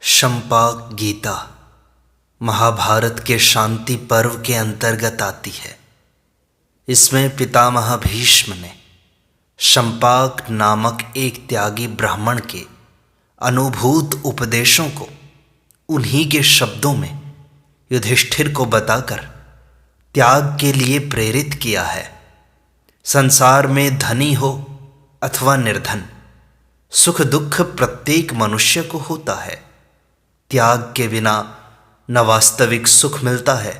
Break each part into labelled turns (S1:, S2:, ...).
S1: शंपाक गीता महाभारत के शांति पर्व के अंतर्गत आती है। इसमें पितामह भीष्म ने शंपाक नामक एक त्यागी ब्राह्मण के अनुभूत उपदेशों को उन्हीं के शब्दों में युधिष्ठिर को बताकर त्याग के लिए प्रेरित किया है। संसार में धनी हो अथवा निर्धन, सुख दुख प्रत्येक मनुष्य को होता है। त्याग के बिना न वास्तविक सुख मिलता है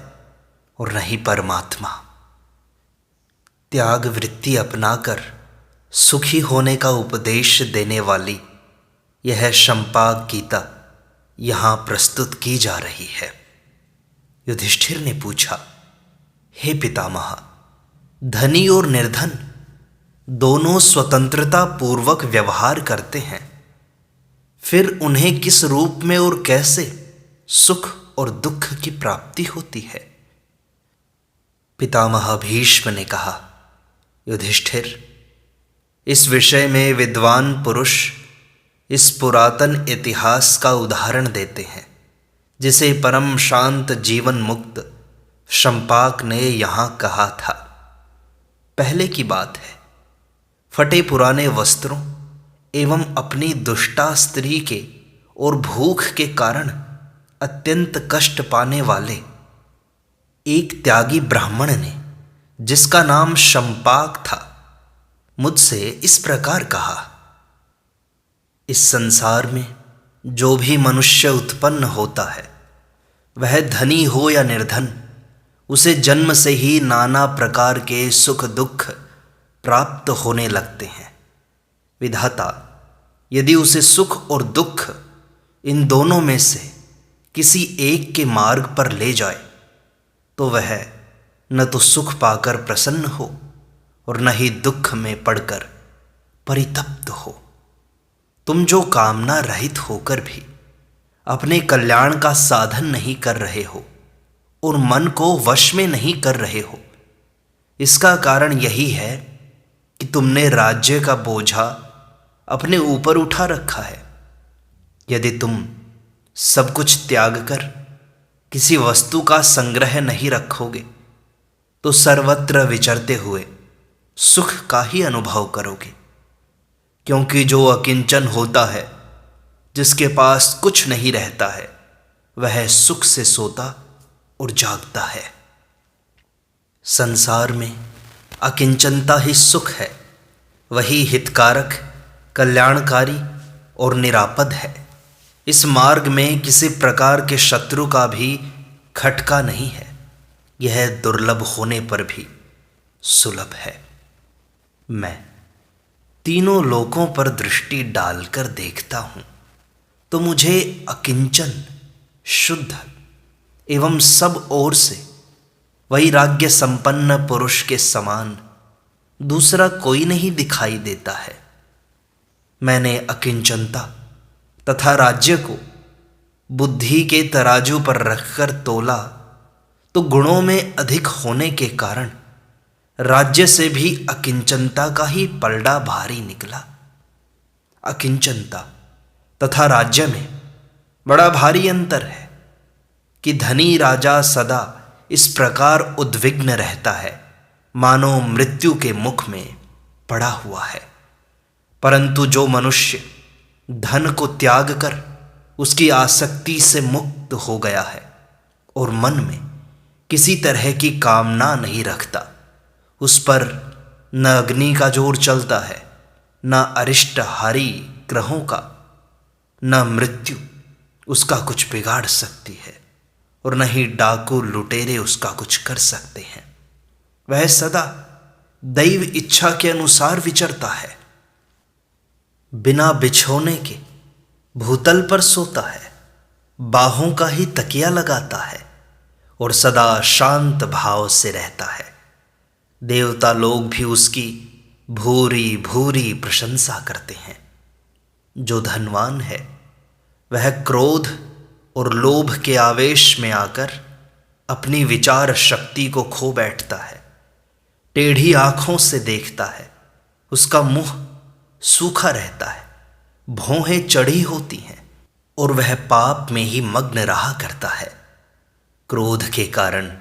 S1: और न ही परमात्मा। त्याग वृत्ति अपनाकर सुखी होने का उपदेश देने वाली यह शंपाक गीता यहाँ प्रस्तुत की जा रही है। युधिष्ठिर ने पूछा, हे पितामह, धनी और निर्धन दोनों स्वतंत्रता पूर्वक व्यवहार करते हैं, फिर उन्हें किस रूप में और कैसे सुख और दुख की प्राप्ति होती है? पितामह भीष्म ने कहा, युधिष्ठिर, इस विषय में विद्वान पुरुष इस पुरातन इतिहास का उदाहरण देते हैं, जिसे परम शांत जीवन मुक्त शंपाक ने यहाँ कहा था। पहले की बात है, फटे पुराने वस्त्रों एवं अपनी दुष्टा स्त्री के और भूख के कारण अत्यंत कष्ट पाने वाले एक त्यागी ब्राह्मण ने, जिसका नाम शंपाक था, मुझसे इस प्रकार कहा, इस संसार में जो भी मनुष्य उत्पन्न होता है, वह धनी हो या निर्धन, उसे जन्म से ही नाना प्रकार के सुख दुख प्राप्त होने लगते हैं। विधाता यदि उसे सुख और दुख इन दोनों में से किसी एक के मार्ग पर ले जाए, तो वह न तो सुख पाकर प्रसन्न हो और न ही दुख में पड़कर परितप्त हो। तुम जो कामना रहित होकर भी अपने कल्याण का साधन नहीं कर रहे हो और मन को वश में नहीं कर रहे हो, इसका कारण यही है कि तुमने राज्य का बोझा अपने ऊपर उठा रखा है। यदि तुम सब कुछ त्याग कर किसी वस्तु का संग्रह नहीं रखोगे, तो सर्वत्र विचरते हुए सुख का ही अनुभव करोगे। क्योंकि जो अकिंचन होता है, जिसके पास कुछ नहीं रहता है, वह सुख से सोता और जागता है। संसार में अकिंचनता ही सुख है, वही हितकारक, कल्याणकारी और निरापद है। इस मार्ग में किसी प्रकार के शत्रु का भी खटका नहीं है। यह दुर्लभ होने पर भी सुलभ है। मैं तीनों लोकों पर दृष्टि डालकर देखता हूँ, तो मुझे अकिंचन, शुद्ध एवं सब ओर से वैराग्य संपन्न पुरुष के समान दूसरा कोई नहीं दिखाई देता है। मैंने अकिंचनता तथा राज्य को बुद्धि के तराजू पर रखकर तोला, तो गुणों में अधिक होने के कारण राज्य से भी अकिंचनता का ही पलड़ा भारी निकला। अकिंचनता तथा राज्य में बड़ा भारी अंतर है कि धनी राजा सदा इस प्रकार उद्विग्न रहता है, मानो मृत्यु के मुख में पड़ा हुआ है। परंतु जो मनुष्य धन को त्याग कर उसकी आसक्ति से मुक्त हो गया है और मन में किसी तरह की कामना नहीं रखता, उस पर न अग्नि का जोर चलता है, न अरिष्टहारी ग्रहों का, न मृत्यु उसका कुछ बिगाड़ सकती है और न ही डाकू लुटेरे उसका कुछ कर सकते हैं। वह सदा दैव इच्छा के अनुसार विचरता है, बिना बिछोने के भूतल पर सोता है, बाहों का ही तकिया लगाता है और सदा शांत भाव से रहता है। देवता लोग भी उसकी भूरी भूरी प्रशंसा करते हैं। जो धनवान है, वह क्रोध और लोभ के आवेश में आकर अपनी विचार शक्ति को खो बैठता है। टेढ़ी आंखों से देखता है, उसका मुंह सूखा रहता है, भौहें चढ़ी होती हैं और वह पाप में ही मग्न रहा करता है। क्रोध के कारण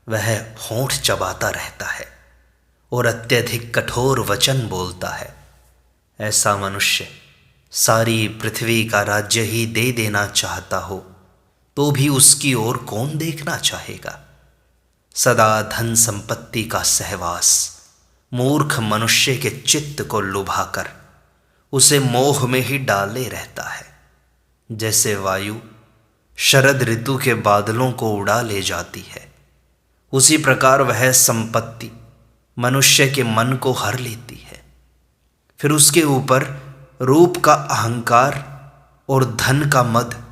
S1: वह होंठ चबाता रहता है और अत्यधिक कठोर वचन बोलता है। ऐसा मनुष्य सारी पृथ्वी का राज्य ही दे देना चाहता हो तो भी उसकी ओर कौन देखना चाहेगा। सदा धन संपत्ति का सहवास मूर्ख मनुष्य के चित्त को लुभाकर उसे मोह में ही डाले रहता है। जैसे वायु शरद ऋतु के बादलों को उड़ा ले जाती है, उसी प्रकार वह संपत्ति मनुष्य के मन को हर लेती है। फिर उसके ऊपर रूप का अहंकार और धन का मद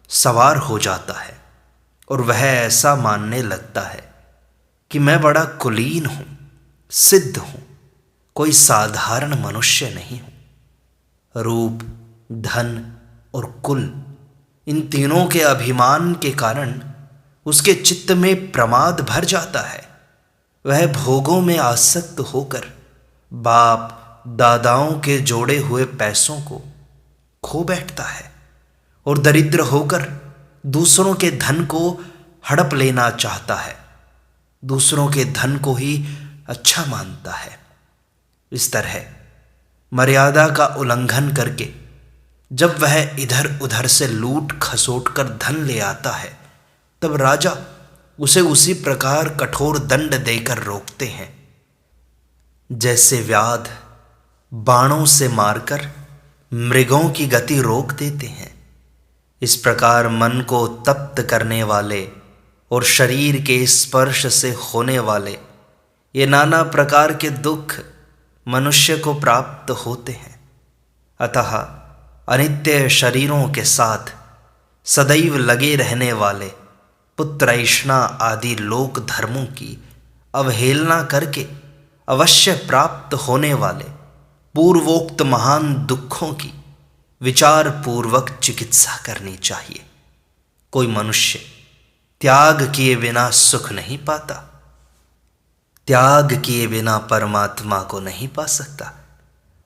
S1: सवार हो जाता है और वह ऐसा मानने लगता है कि मैं बड़ा कुलीन हूं, सिद्ध हूं, कोई साधारण मनुष्य नहीं हूं। रूप, धन और कुल, इन तीनों के अभिमान के कारण उसके चित्त में प्रमाद भर जाता है। वह भोगों में आसक्त होकर बाप दादाओं के जोड़े हुए पैसों को खो बैठता है और दरिद्र होकर दूसरों के धन को हड़प लेना चाहता है, दूसरों के धन को ही अच्छा मानता है। इस तरह मर्यादा का उल्लंघन करके जब वह इधर उधर से लूट खसोट कर धन ले आता है, तब राजा उसे उसी प्रकार कठोर दंड देकर रोकते हैं जैसे व्याध बाणों से मारकर मृगों की गति रोक देते हैं। इस प्रकार मन को तप्त करने वाले और शरीर के स्पर्श से होने वाले ये नाना प्रकार के दुख मनुष्य को प्राप्त होते हैं। अतः अनित्य शरीरों के साथ सदैव लगे रहने वाले पुत्रैष्णा आदि लोक धर्मों की अवहेलना करके अवश्य प्राप्त होने वाले पूर्वोक्त महान दुखों की विचार पूर्वक चिकित्सा करनी चाहिए। कोई मनुष्य त्याग किए बिना सुख नहीं पाता, त्याग किए बिना परमात्मा को नहीं पा सकता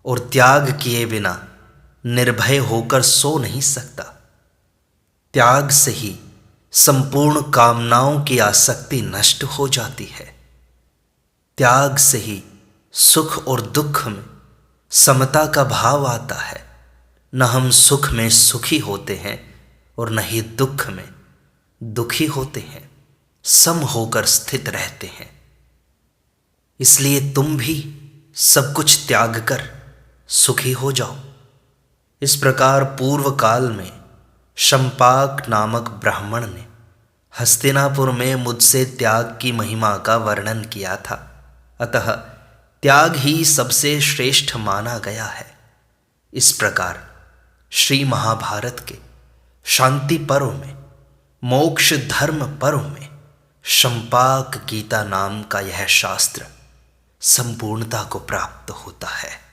S1: और त्याग किए बिना निर्भय होकर सो नहीं सकता। त्याग से ही संपूर्ण कामनाओं की आसक्ति नष्ट हो जाती है। त्याग से ही सुख और दुख में समता का भाव आता है। न हम सुख में सुखी होते हैं और न ही दुख में दुखी होते हैं, सम होकर स्थित रहते हैं। इसलिए तुम भी सब कुछ त्याग कर सुखी हो जाओ। इस प्रकार पूर्व काल में शंपाक नामक ब्राह्मण ने हस्तिनापुर में मुझसे त्याग की महिमा का वर्णन किया था। अतः त्याग ही सबसे श्रेष्ठ माना गया है। इस प्रकार श्री महाभारत के शांति पर्व में, मोक्ष धर्म पर्व में शंपाक गीता नाम का यह शास्त्र संपूर्णता को प्राप्त होता है।